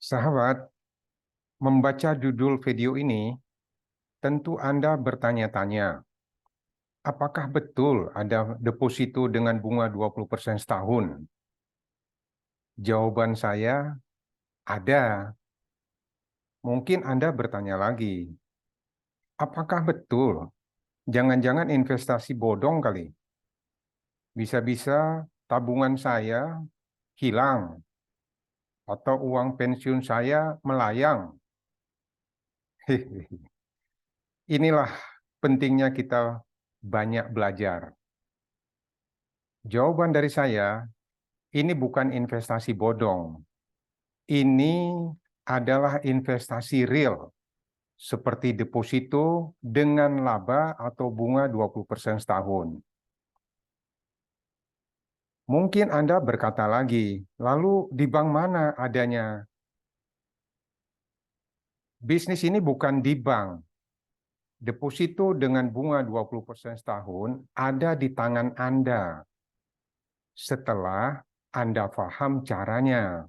Sahabat, membaca judul video ini, tentu Anda bertanya-tanya, apakah betul ada deposito dengan bunga 20% setahun? Jawaban saya, ada. Mungkin Anda bertanya lagi, apakah betul? Jangan-jangan investasi bodong kali. Bisa-bisa tabungan saya hilang atau uang pensiun saya melayang. Inilah pentingnya kita banyak belajar. Jawaban dari saya, ini bukan investasi bodong. Ini adalah investasi real, seperti deposito dengan laba atau bunga 20% setahun. Mungkin Anda berkata lagi, lalu di bank mana adanya? Bisnis ini bukan di bank. Deposito dengan bunga 20% setahun ada di tangan Anda setelah Anda paham caranya.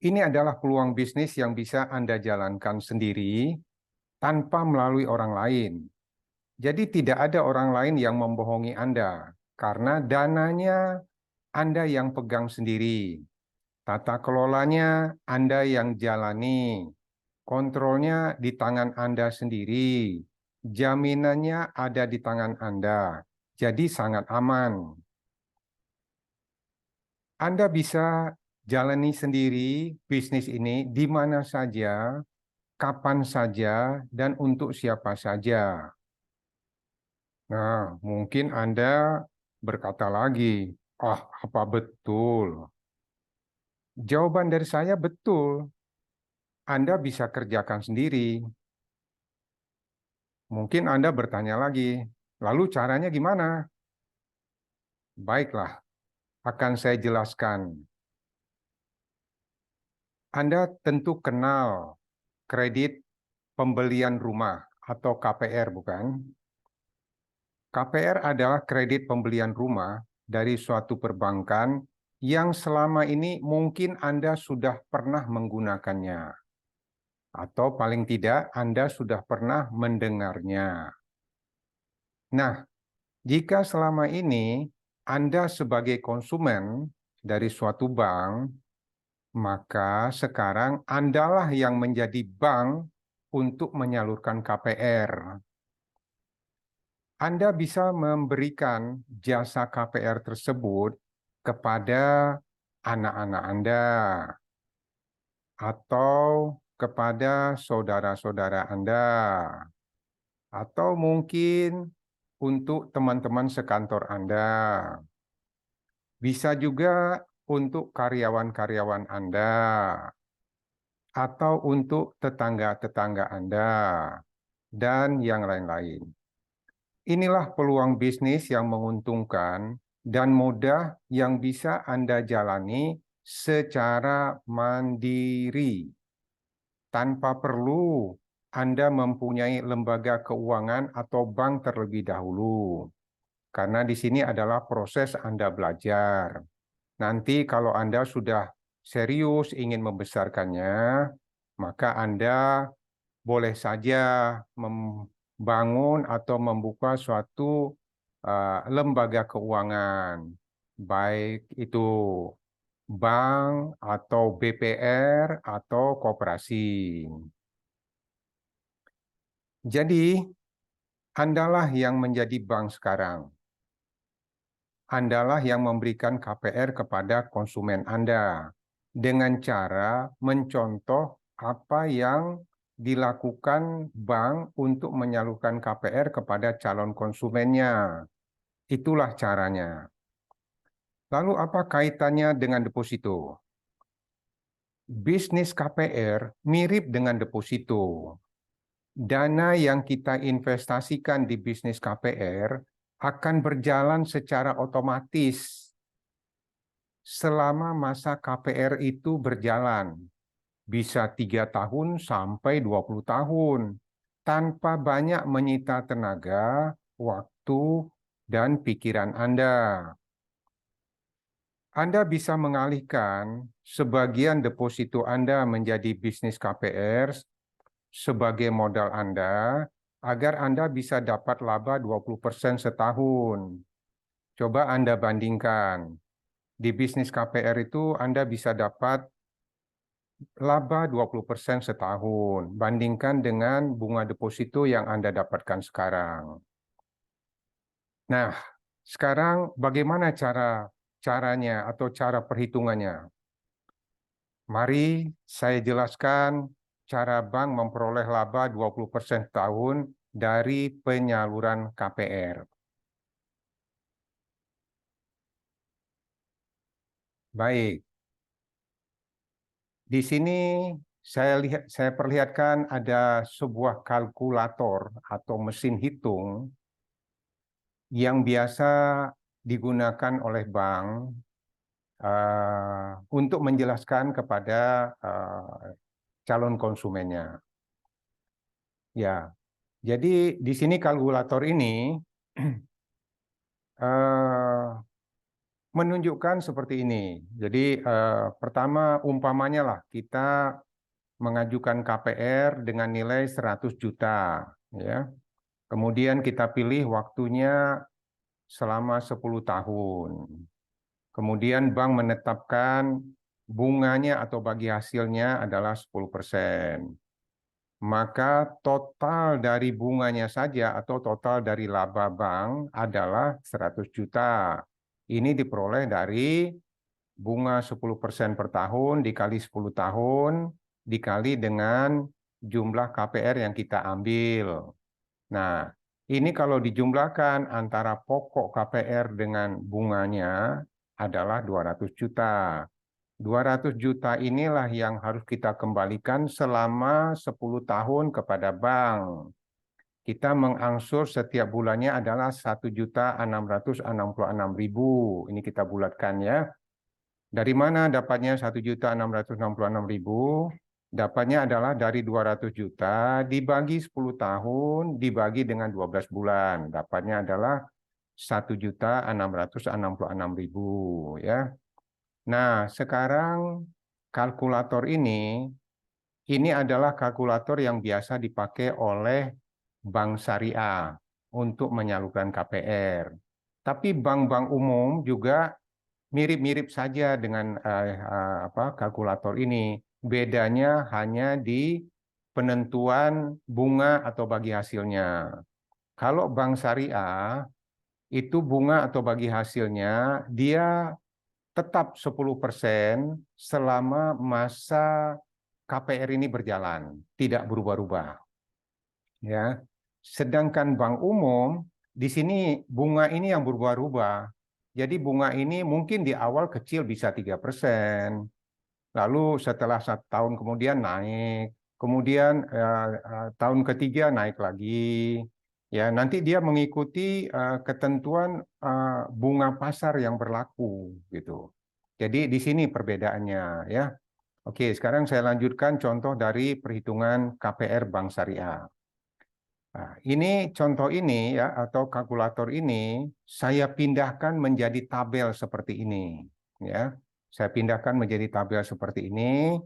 Ini adalah peluang bisnis yang bisa Anda jalankan sendiri tanpa melalui orang lain. Jadi tidak ada orang lain yang membohongi Anda, karena dananya Anda yang pegang sendiri. Tata kelolanya Anda yang jalani. Kontrolnya di tangan Anda sendiri. Jaminannya ada di tangan Anda. Jadi sangat aman. Anda bisa jalani sendiri bisnis ini di mana saja, kapan saja, dan untuk siapa saja. Nah, mungkin Anda berkata lagi, "Ah, apa betul?" Jawaban dari saya betul. Anda bisa kerjakan sendiri. Mungkin Anda bertanya lagi, lalu caranya gimana? Baiklah, akan saya jelaskan. Anda tentu kenal kredit pembelian rumah atau KPR, bukan? KPR adalah kredit pembelian rumah dari suatu perbankan yang selama ini mungkin Anda sudah pernah menggunakannya, atau paling tidak Anda sudah pernah mendengarnya. Nah, jika selama ini Anda sebagai konsumen dari suatu bank, maka sekarang Andalah yang menjadi bank untuk menyalurkan KPR. Anda bisa memberikan jasa KPR tersebut kepada anak-anak Anda atau kepada saudara-saudara Anda, atau mungkin untuk teman-teman sekantor Anda. Bisa juga untuk karyawan-karyawan Anda atau untuk tetangga-tetangga Anda dan yang lain-lain. Inilah peluang bisnis yang menguntungkan dan mudah yang bisa Anda jalani secara mandiri tanpa perlu Anda mempunyai lembaga keuangan atau bank terlebih dahulu. Karena di sini adalah proses Anda belajar. Nanti kalau Anda sudah serius ingin membesarkannya, maka Anda boleh saja membangun atau membuka suatu lembaga keuangan, baik itu bank atau BPR atau koperasi. Jadi, Andalah yang menjadi bank sekarang. Andalah yang memberikan KPR kepada konsumen Anda dengan cara mencontoh apa yang dilakukan bank untuk menyalurkan KPR kepada calon konsumennya. Itulah caranya. Lalu apa kaitannya dengan deposito? Bisnis KPR mirip dengan deposito. Dana yang kita investasikan di bisnis KPR akan berjalan secara otomatis selama masa KPR itu berjalan. Bisa 3 tahun sampai 20 tahun, tanpa banyak menyita tenaga, waktu, dan pikiran Anda. Anda bisa mengalihkan sebagian deposito Anda menjadi bisnis KPR sebagai modal Anda agar Anda bisa dapat laba 20% setahun. Coba Anda bandingkan. Di bisnis KPR itu Anda bisa dapat laba 20% setahun. Bandingkan dengan bunga deposito yang Anda dapatkan sekarang. Nah, sekarang bagaimana caranya atau cara perhitungannya? Mari saya jelaskan cara bank memperoleh laba 20% tahun dari penyaluran KPR. Baik, di sini saya perlihatkan ada sebuah kalkulator atau mesin hitung yang biasa digunakan oleh bank untuk menjelaskan kepada calon konsumennya. Ya, jadi di sini kalkulator ini menunjukkan seperti ini. Jadi pertama umpamanya lah kita mengajukan KPR dengan nilai 100 juta, ya. Kemudian kita pilih waktunya selama 10 tahun. Kemudian bank menetapkan bunganya atau bagi hasilnya adalah 10%. Maka total dari bunganya saja atau total dari laba bank adalah 100 juta. Ini diperoleh dari bunga 10% per tahun dikali 10 tahun dikali dengan jumlah KPR yang kita ambil. Nah, ini kalau dijumlahkan antara pokok KPR dengan bunganya adalah 200 juta. 200 juta inilah yang harus kita kembalikan selama 10 tahun kepada bank. Kita mengangsur setiap bulannya adalah 1.666.000. Ini kita bulatkan ya. Dari mana dapatnya 1.666.000? Dapatnya adalah dari 200 juta dibagi 10 tahun dibagi dengan 12 bulan. Dapatnya adalah 1.666.000 ya. Nah, sekarang kalkulator ini adalah kalkulator yang biasa dipakai oleh bank syariah untuk menyalurkan KPR. Tapi bank-bank umum juga mirip-mirip saja dengan kalkulator ini. Bedanya hanya di penentuan bunga atau bagi hasilnya. Kalau bank syariah itu bunga atau bagi hasilnya dia tetap 10% selama masa KPR ini berjalan, tidak berubah-ubah. Ya. Sedangkan bank umum di sini bunga ini yang berubah-ubah. Jadi bunga ini mungkin di awal kecil bisa 3%, lalu setelah 1 tahun kemudian naik, kemudian tahun ketiga naik lagi. Ya, nanti dia mengikuti ketentuan bunga pasar yang berlaku gitu. Jadi di sini perbedaannya ya. Oke, sekarang saya lanjutkan contoh dari perhitungan KPR Bank Syariah. Nah, ini contoh ini ya atau kalkulator ini saya pindahkan menjadi tabel seperti ini ya. Saya pindahkan menjadi tabel seperti ini.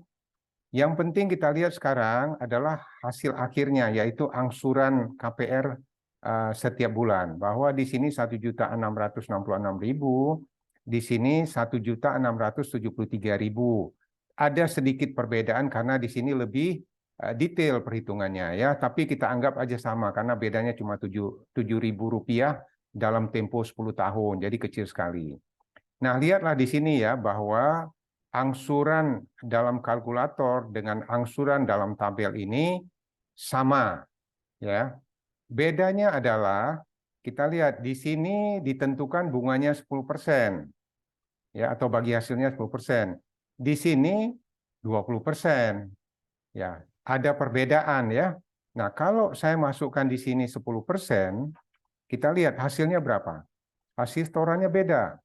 Yang penting kita lihat sekarang adalah hasil akhirnya yaitu angsuran KPR setiap bulan bahwa di sini 1.666.000, di sini 1.673.000. Ada sedikit perbedaan karena di sini lebih detail perhitungannya ya, tapi kita anggap aja sama karena bedanya cuma 7.000 rupiah dalam tempo 10 tahun, jadi kecil sekali. Nah, lihatlah di sini ya bahwa angsuran dalam kalkulator dengan angsuran dalam tabel ini sama ya. Bedanya adalah kita lihat di sini ditentukan bunganya 10% ya atau bagi hasilnya 10%. Di sini 20%. Ya, ada perbedaan ya. Nah, kalau saya masukkan di sini 10%, kita lihat hasilnya berapa? Hasil setorannya beda.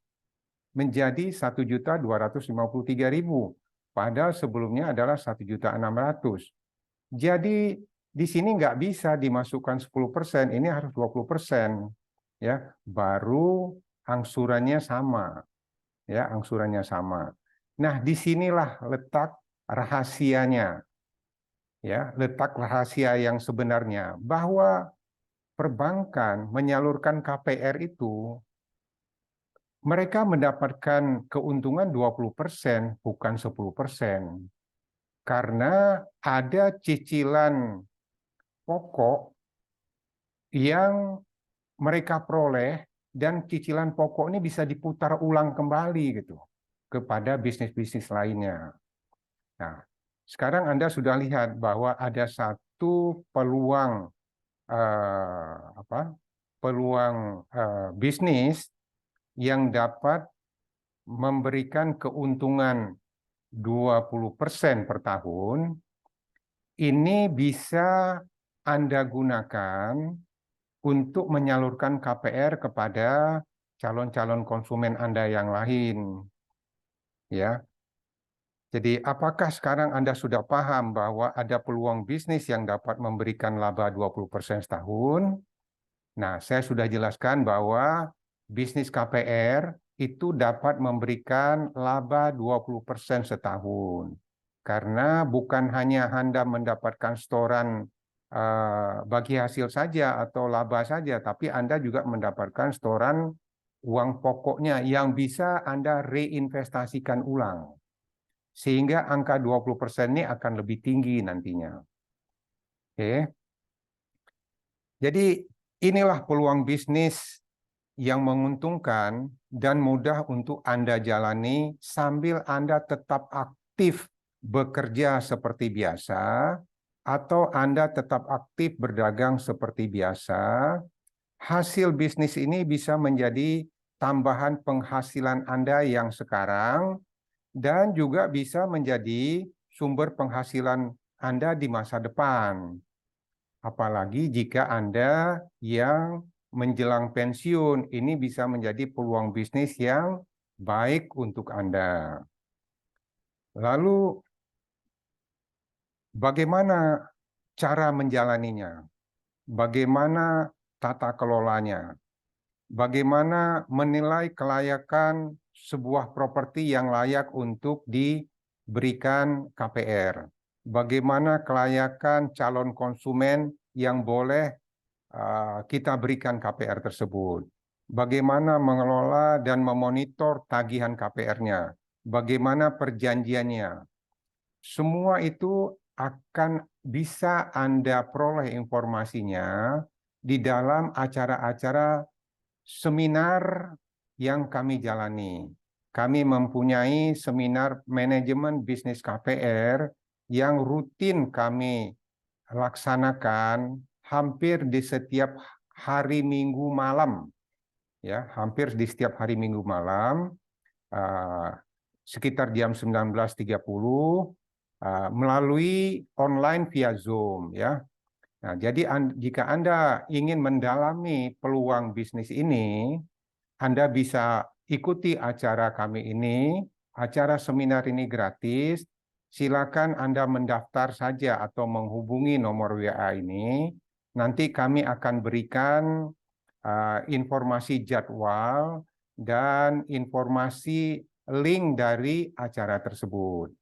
Menjadi 1.253.000. Padahal sebelumnya adalah 1.600.000. Jadi di sini nggak bisa dimasukkan 10%, ini harus 20%. Ya, baru angsurannya sama. ya, angsurannya sama. Nah, disinilah letak rahasianya, ya, letak rahasia yang sebenarnya bahwa perbankan menyalurkan KPR itu mereka mendapatkan keuntungan 20%, bukan 10%. Karena ada cicilan pokok yang mereka peroleh dan cicilan pokok ini bisa diputar ulang kembali gitu kepada bisnis-bisnis lainnya. Nah, sekarang Anda sudah lihat bahwa ada satu peluang bisnis yang dapat memberikan keuntungan 20% per tahun. Ini bisa Anda gunakan untuk menyalurkan KPR kepada calon-calon konsumen Anda yang lain. Ya. Jadi apakah sekarang Anda sudah paham bahwa ada peluang bisnis yang dapat memberikan laba 20% setahun? Nah, saya sudah jelaskan bahwa bisnis KPR itu dapat memberikan laba 20% setahun. Karena bukan hanya Anda mendapatkan setoran bagi hasil saja atau laba saja, tapi Anda juga mendapatkan setoran uang pokoknya yang bisa Anda reinvestasikan ulang. Sehingga angka 20% ini akan lebih tinggi nantinya. Oke. Jadi inilah peluang bisnis yang menguntungkan dan mudah untuk Anda jalani sambil Anda tetap aktif bekerja seperti biasa atau Anda tetap aktif berdagang seperti biasa. Hasil bisnis ini bisa menjadi tambahan penghasilan Anda yang sekarang dan juga bisa menjadi sumber penghasilan Anda di masa depan. Apalagi jika Anda yang menjelang pensiun, ini bisa menjadi peluang bisnis yang baik untuk Anda. Lalu, bagaimana cara menjalaninya? Bagaimana tata kelolanya? Bagaimana menilai kelayakan sebuah properti yang layak untuk diberikan KPR? Bagaimana kelayakan calon konsumen yang boleh kita berikan KPR tersebut? Bagaimana mengelola dan memonitor tagihan KPR-nya? Bagaimana perjanjiannya? Semua itu akan bisa Anda peroleh informasinya di dalam acara-acara seminar yang kami jalani. Kami mempunyai seminar manajemen bisnis KPR yang rutin kami laksanakan hampir di setiap hari Minggu malam. Ya, hampir di setiap hari Minggu malam, sekitar jam 19.30 melalui online via Zoom. Ya. Nah, jadi jika Anda ingin mendalami peluang bisnis ini, Anda bisa ikuti acara kami ini, acara seminar ini gratis. Silakan Anda mendaftar saja atau menghubungi nomor WA ini. Nanti kami akan berikan informasi jadwal dan informasi link dari acara tersebut.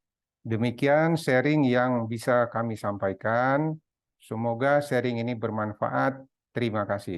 Demikian sharing yang bisa kami sampaikan. Semoga sharing ini bermanfaat. Terima kasih.